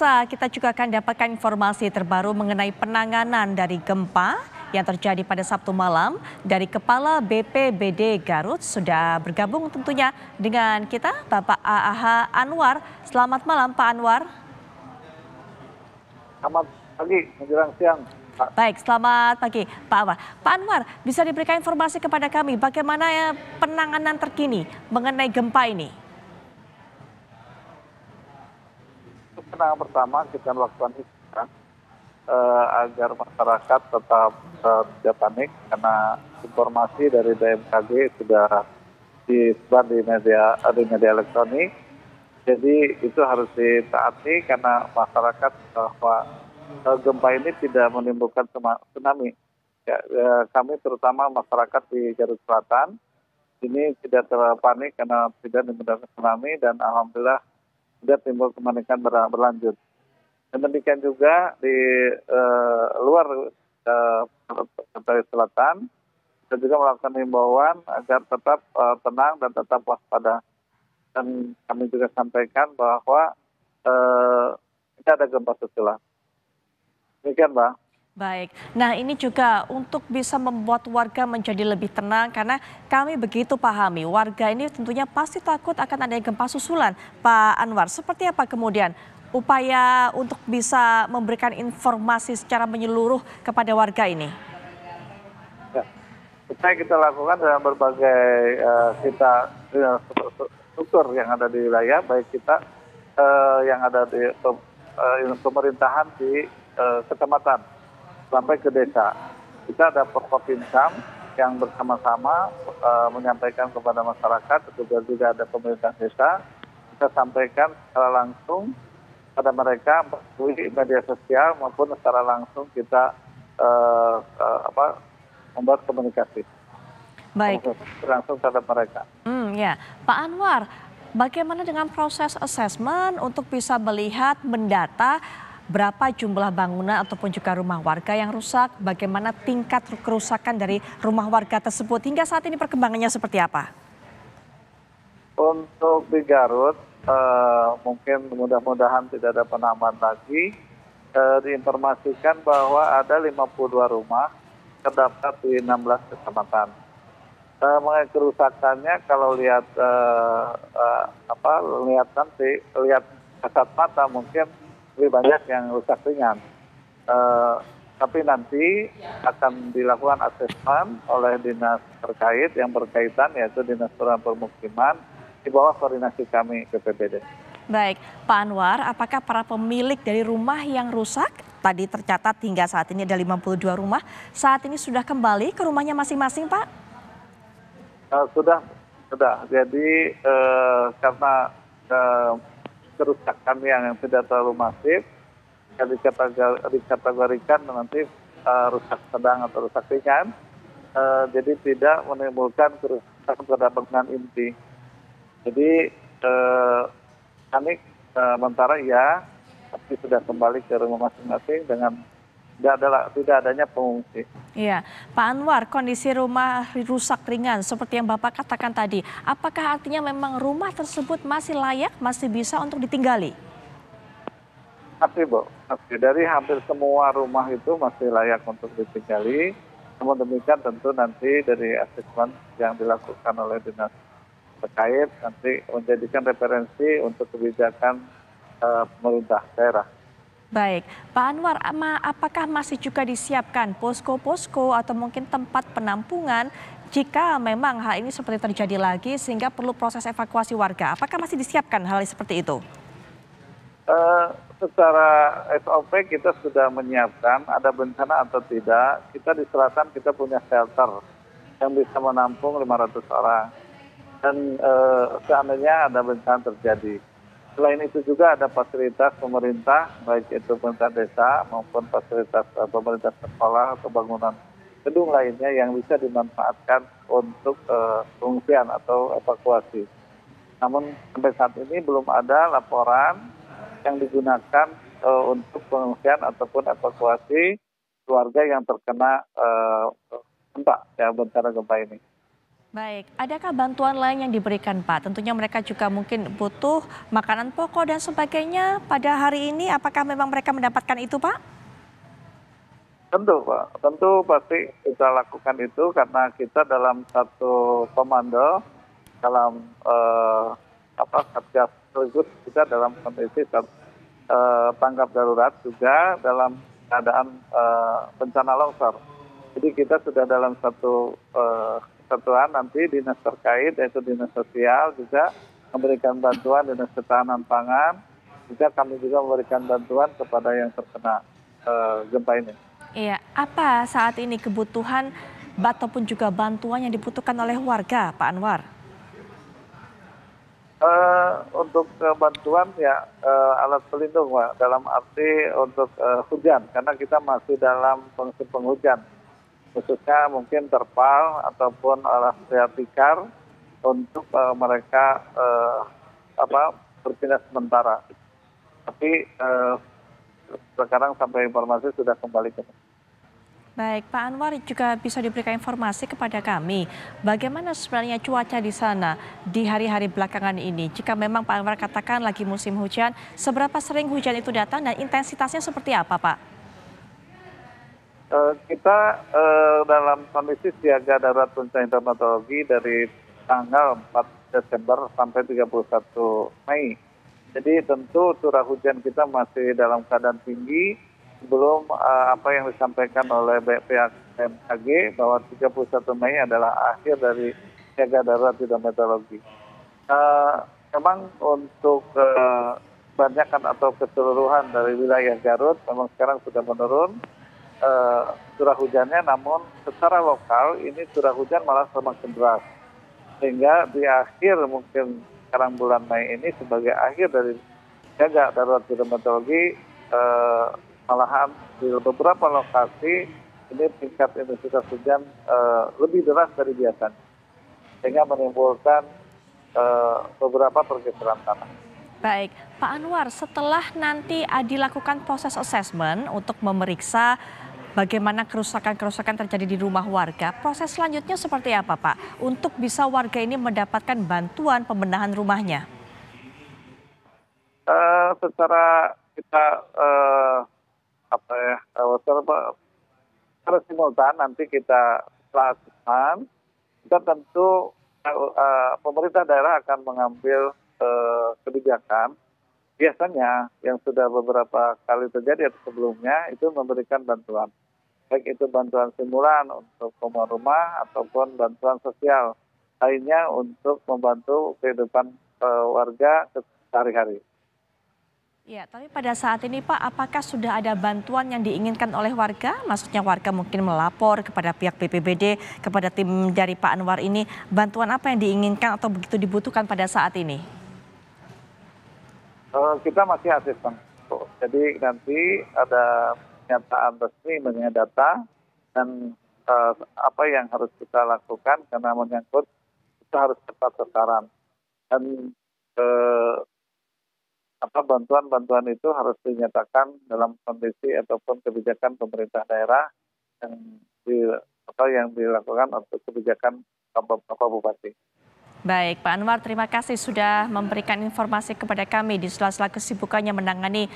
Kita juga akan dapatkan informasi terbaru mengenai penanganan dari gempa yang terjadi pada Sabtu malam dari Kepala BPBD Garut sudah bergabung tentunya dengan kita Bapak AAH Anwar. Selamat malam Pak Anwar. Selamat pagi menjelang siang, Pak. Baik, selamat pagi Pak Anwar. Pak Anwar, bisa diberikan informasi kepada kami bagaimana penanganan terkini mengenai gempa ini? Penanganan pertama kita lakukan istiqah agar masyarakat tetap tidak panik karena informasi dari BMKG sudah disebar di media elektronik. Jadi itu harus ditaati karena masyarakat bahwa gempa ini tidak menimbulkan tsunami. Kami terutama masyarakat di Garut Selatan ini tidak terpanik karena tidak menimbulkan tsunami dan alhamdulillah tidak timbul kepanikan berlanjut. Demikian juga di luar Garut Selatan, kita juga melakukan himbauan agar tetap tenang dan tetap waspada. Dan kami juga sampaikan bahwa tidak ada gempa susulan. Demikian, Mbak. Baik, nah ini juga untuk bisa membuat warga menjadi lebih tenang karena kami begitu pahami warga ini tentunya pasti takut akan adanya gempa susulan. Pak Anwar, seperti apa kemudian upaya untuk bisa memberikan informasi secara menyeluruh kepada warga ini? Ya, upaya kita lakukan dalam berbagai struktur yang ada di wilayah, baik kita yang ada di pemerintahan di kecamatan sampai ke desa. Kita ada Porkopinkam yang bersama-sama menyampaikan kepada masyarakat, juga ada pemerintah desa. Kita sampaikan secara langsung pada mereka melalui media sosial maupun secara langsung kita membuat komunikasi. Baik. Langsung terhadap mereka. Ya, Pak Anwar, bagaimana dengan proses assessment untuk bisa melihat mendata berapa jumlah bangunan ataupun juga rumah warga yang rusak, bagaimana tingkat kerusakan dari rumah warga tersebut, hingga saat ini perkembangannya seperti apa? Untuk di Garut, mungkin mudah-mudahan tidak ada penambahan lagi. Diinformasikan bahwa ada 52 rumah terdapat di 16 kecamatan. Mengenai kerusakannya, kalau lihat lihat kasat mata mungkin lebih banyak yang rusak ringan. Tapi nanti akan dilakukan asesmen oleh dinas terkait yang berkaitan, yaitu Dinas Permukiman di bawah koordinasi kami BPBD. Baik, Pak Anwar, apakah para pemilik dari rumah yang rusak, tadi tercatat hingga saat ini ada 52 rumah, saat ini sudah kembali ke rumahnya masing-masing, Pak? Sudah. Jadi karena kerusakan yang tidak terlalu masif, yang dikategorikan nanti rusak sedang atau rusak ringan, jadi tidak menimbulkan kerusakan terhadap bangunan inti. Jadi kami sementara ya, tapi sudah kembali ke rumah masing-masing dengan tidak adanya pengungsi. Iya, Pak Anwar, kondisi rumah rusak ringan seperti yang Bapak katakan tadi, apakah artinya memang rumah tersebut masih layak, masih bisa untuk ditinggali? Masih, Bu. Dari hampir semua rumah itu masih layak untuk ditinggali. Namun demikian tentu nanti dari asesmen yang dilakukan oleh dinas terkait nanti menjadikan referensi untuk kebijakan pemerintah daerah. Baik, Pak Anwar, apakah masih juga disiapkan posko-posko atau mungkin tempat penampungan jika memang hal ini seperti terjadi lagi sehingga perlu proses evakuasi warga? Apakah masih disiapkan hal seperti itu? Secara SOP kita sudah menyiapkan, ada bencana atau tidak. Kita di selatan kita punya shelter yang bisa menampung 500 orang. Dan seandainya ada bencana terjadi. Selain itu juga ada fasilitas pemerintah, baik itu pemerintah desa maupun fasilitas pemerintah sekolah atau bangunan gedung lainnya yang bisa dimanfaatkan untuk pengungsian atau evakuasi. Namun sampai saat ini belum ada laporan yang digunakan untuk pengungsian ataupun evakuasi keluarga yang terkena gempa, bencana gempa ini. Baik, adakah bantuan lain yang diberikan Pak? Tentunya mereka juga mungkin butuh makanan pokok dan sebagainya pada hari ini. Apakah memang mereka mendapatkan itu Pak? Tentu Pak, tentu pasti kita lakukan itu karena kita dalam satu komando, dalam satgas sekaligus kita dalam kondisi tanggap darurat juga dalam keadaan bencana longsor. Jadi kita sudah dalam satu kesatuan nanti dinas terkait yaitu dinas sosial juga memberikan bantuan, dinas ketahanan pangan, juga kami juga memberikan bantuan kepada yang terkena gempa ini. Iya, apa saat ini kebutuhan ataupun juga bantuan yang dibutuhkan oleh warga Pak Anwar? Untuk bantuan ya alat pelindung Pak, dalam arti untuk hujan karena kita masih dalam musim penghujan, khususnya mungkin terpal ataupun alat tikar untuk mereka berpindah sementara. Tapi sekarang sampai informasi sudah kembali ke. Baik, Pak Anwar juga bisa diberikan informasi kepada kami. Bagaimana sebenarnya cuaca di sana di hari-hari belakangan ini? Jika memang Pak Anwar katakan lagi musim hujan, seberapa sering hujan itu datang dan intensitasnya seperti apa, Pak? Kita dalam kondisi siaga darurat bencana hidrometeorologi dari tanggal 4 Desember sampai 31 Mei. Jadi tentu curah hujan kita masih dalam keadaan tinggi sebelum apa yang disampaikan oleh pihak BMKG bahwa 31 Mei adalah akhir dari siaga darurat hidrometeorologi. Memang untuk kebanyakan atau keseluruhan dari wilayah Garut memang sekarang sudah menurun curah hujannya, namun secara lokal ini curah hujan malah semakin deras. Sehingga di akhir mungkin sekarang bulan Mei ini sebagai akhir dari siaga darurat hidrometeorologi malahan di beberapa lokasi ini tingkat intensitas hujan lebih deras dari biasanya, sehingga menimbulkan beberapa pergeseran tanah. Baik, Pak Anwar, setelah nanti dilakukan proses asesmen untuk memeriksa bagaimana kerusakan-kerusakan terjadi di rumah warga, proses selanjutnya seperti apa Pak? Untuk bisa warga ini mendapatkan bantuan pembenahan rumahnya? Secara kita secara simultan nanti kita lakukan, kita tentu pemerintah daerah akan mengambil kebijakan. Biasanya yang sudah beberapa kali terjadi atau sebelumnya itu memberikan bantuan, baik itu bantuan simulan untuk rumah ataupun bantuan sosial lainnya untuk membantu kehidupan warga sehari-hari. Ya, tapi pada saat ini Pak, apakah sudah ada bantuan yang diinginkan oleh warga? Maksudnya warga mungkin melapor kepada pihak BPBD, kepada tim dari Pak Anwar ini, bantuan apa yang diinginkan atau begitu dibutuhkan pada saat ini? Kita masih asesmen. Jadi nanti ada pernyataan resmi mengenai data dan apa yang harus kita lakukan karena menyangkut kita harus cepat sasaran. Dan bantuan-bantuan itu harus dinyatakan dalam kondisi ataupun kebijakan pemerintah daerah yang dilakukan untuk kebijakan Bapak Bupati. Baik, Pak Anwar, terima kasih sudah memberikan informasi kepada kami di sela-sela kesibukannya menangani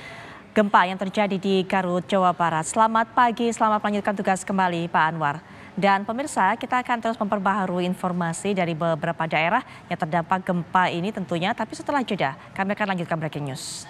gempa yang terjadi di Garut, Jawa Barat. Selamat pagi, selamat melanjutkan tugas kembali Pak Anwar. Dan pemirsa, kita akan terus memperbaharui informasi dari beberapa daerah yang terdampak gempa ini tentunya. Tapi setelah jeda, kami akan lanjutkan breaking news.